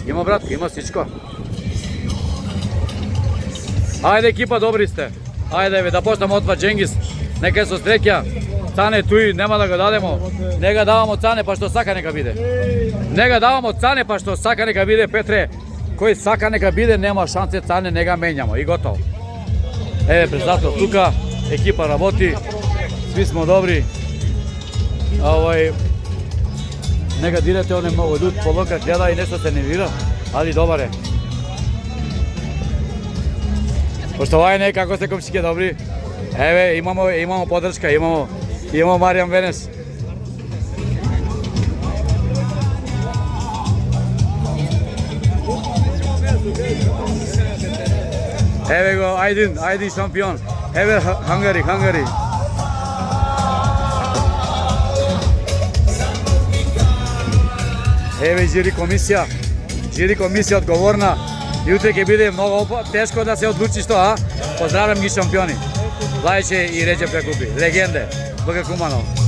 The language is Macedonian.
Има братко, има всичко. Ајде екипа, добри сте. Ајде да почнемо од това Дженгис. Нека со среќа. Цане туи, нема да го дадемо. Не ga давамо Цане, па што сака нека биде. Не ga давамо Цане, па што сака нека биде, Петре. Кој сака нека биде, нема шансе, Цане не ga менјамо и готово. Еве председател тука, екипа работи. Сви смо добри. Нека дирете, он е многу луд, полока гледа и нешто се нервира, али добар е. Поштовање, како сте комшике, добри? Еве, имамо поддршка, имамо Маријан Венес. Еве го, Ајдин шампион. Еве Хангари. Еве жири комисија одговорна. Јутре ќе биде многу тешко да се одлучи што, а? Поздравам ги шампиони. Лајче и Реджеп Јакупи, легенде, БГ Куманово.